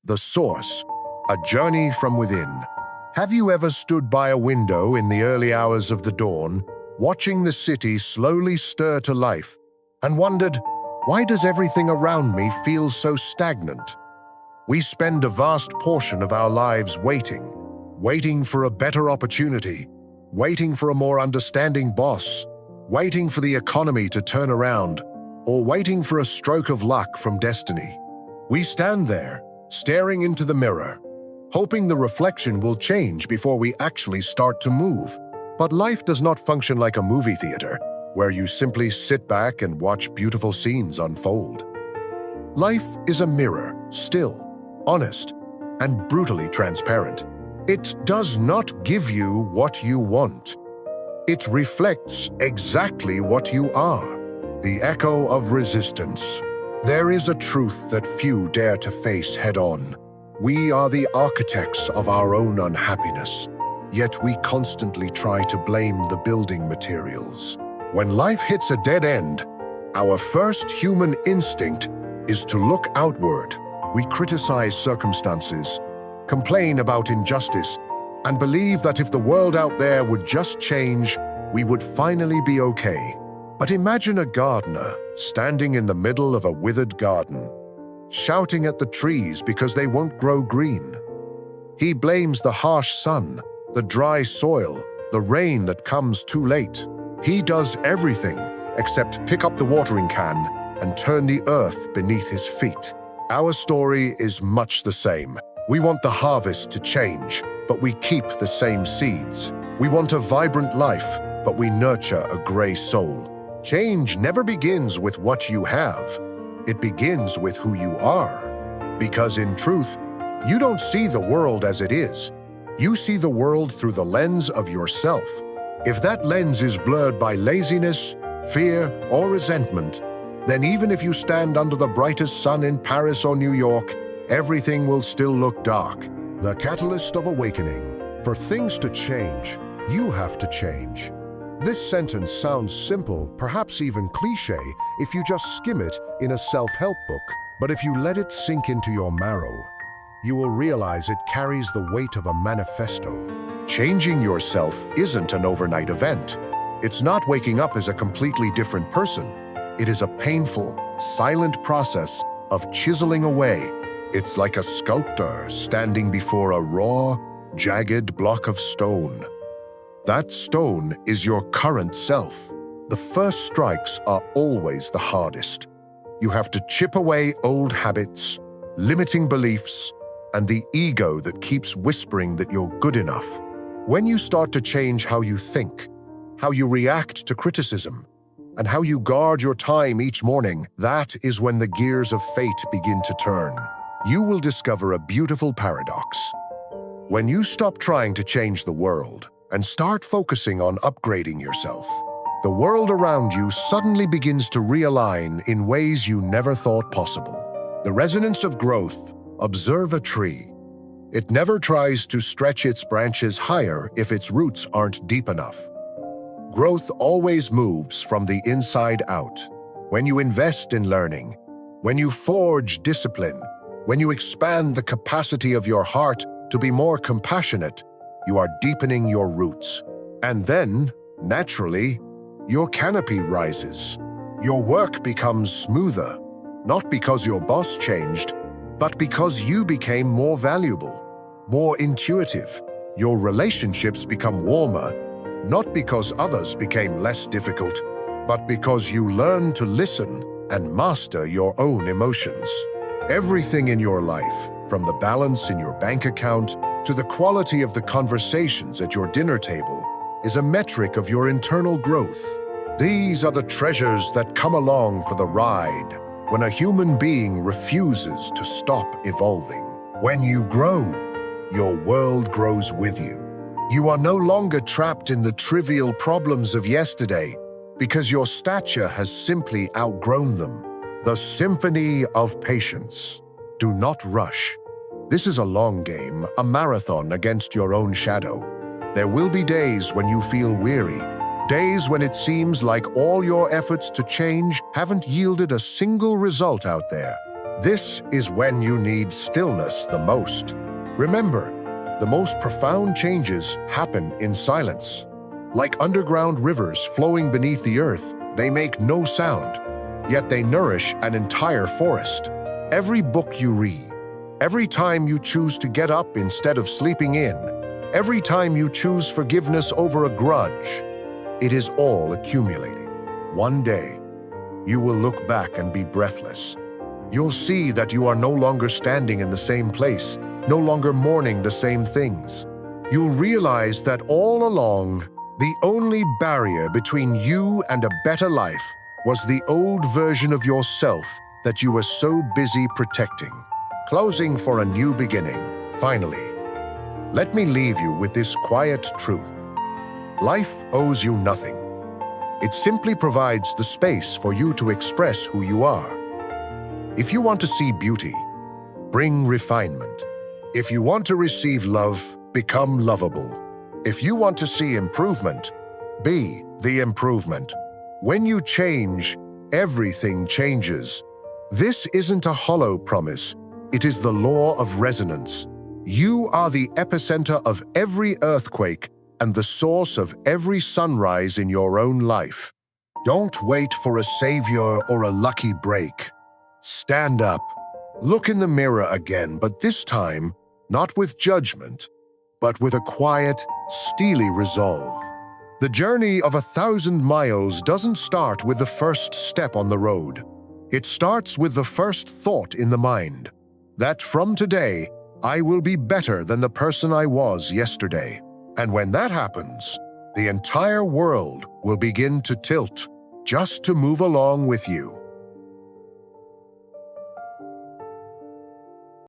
The Source, a journey from within. Have you ever stood by a window in the early hours of the dawn, watching the city slowly stir to life, and wondered, why does everything around me feel so stagnant? We spend a vast portion of our lives waiting for a better opportunity, waiting for a more understanding boss, waiting for the economy to turn around, or waiting for a stroke of luck from destiny. We stand there, staring into the mirror, hoping the reflection will change before we actually start to move. But life does not function like a movie theater, where you simply sit back and watch beautiful scenes unfold. Life is a mirror, still, honest, and brutally transparent. It does not give you what you want. It reflects exactly what you are, the echo of resistance. There is a truth that few dare to face head-on. We are the architects of our own unhappiness, yet we constantly try to blame the building materials. When life hits a dead end, our first human instinct is to look outward. We criticize circumstances, complain about injustice, and believe that if the world out there would just change, we would finally be okay. But imagine a gardener standing in the middle of a withered garden, shouting at the trees because they won't grow green. He blames the harsh sun, the dry soil, the rain that comes too late. He does everything except pick up the watering can and turn the earth beneath his feet. Our story is much the same. We want the harvest to change, but we keep the same seeds. We want a vibrant life, but we nurture a gray soul. Change never begins with what you have. It begins with who you are. Because in truth, you don't see the world as it is. You see the world through the lens of yourself. If that lens is blurred by laziness, fear, or resentment, then even if you stand under the brightest sun in Paris or New York, everything will still look dark. The catalyst of awakening. For things to change, you have to change. This sentence sounds simple, perhaps even cliché, if you just skim it in a self-help book. But if you let it sink into your marrow, you will realize it carries the weight of a manifesto. Changing yourself isn't an overnight event. It's not waking up as a completely different person. It is a painful, silent process of chiseling away. It's like a sculptor standing before a raw, jagged block of stone. That stone is your current self. The first strikes are always the hardest. You have to chip away old habits, limiting beliefs, and the ego that keeps whispering that you're good enough. When you start to change how you think, how you react to criticism, and how you guard your time each morning, that is when the gears of fate begin to turn. You will discover a beautiful paradox. When you stop trying to change the world and start focusing on upgrading yourself, the world around you suddenly begins to realign in ways you never thought possible. The resonance of growth. Observe a tree. It never tries to stretch its branches higher if its roots aren't deep enough. Growth always moves from the inside out. When you invest in learning, when you forge discipline, when you expand the capacity of your heart to be more compassionate, you are deepening your roots. And then, naturally, your canopy rises. Your work becomes smoother, not because your boss changed, but because you became more valuable, more intuitive. Your relationships become warmer, not because others became less difficult, but because you learn to listen and master your own emotions. Everything in your life, from the balance in your bank account to the quality of the conversations at your dinner table, is a metric of your internal growth. These are the treasures that come along for the ride when a human being refuses to stop evolving. When you grow, your world grows with you. You are no longer trapped in the trivial problems of yesterday because your stature has simply outgrown them. The symphony of patience. Do not rush. This is a long game, a marathon against your own shadow. There will be days when you feel weary, days when it seems like all your efforts to change haven't yielded a single result out there. This is when you need stillness the most. Remember, the most profound changes happen in silence. Like underground rivers flowing beneath the earth, they make no sound, yet they nourish an entire forest. Every book you read, every time you choose to get up instead of sleeping in, every time you choose forgiveness over a grudge, it is all accumulating. One day, you will look back and be breathless. You'll see that you are no longer standing in the same place, no longer mourning the same things. You'll realize that all along, the only barrier between you and a better life was the old version of yourself that you were so busy protecting. Closing for a new beginning. Finally, let me leave you with this quiet truth. Life owes you nothing. It simply provides the space for you to express who you are. If you want to see beauty, bring refinement. If you want to receive love, become lovable. If you want to see improvement, be the improvement. When you change, everything changes. This isn't a hollow promise. It is the law of resonance. You are the epicenter of every earthquake and the source of every sunrise in your own life. Don't wait for a savior or a lucky break. Stand up. Look in the mirror again, but this time, not with judgment, but with a quiet, steely resolve. The journey of 1,000 miles doesn't start with the first step on the road. It starts with the first thought in the mind, that from today, I will be better than the person I was yesterday. And when that happens, the entire world will begin to tilt just to move along with you.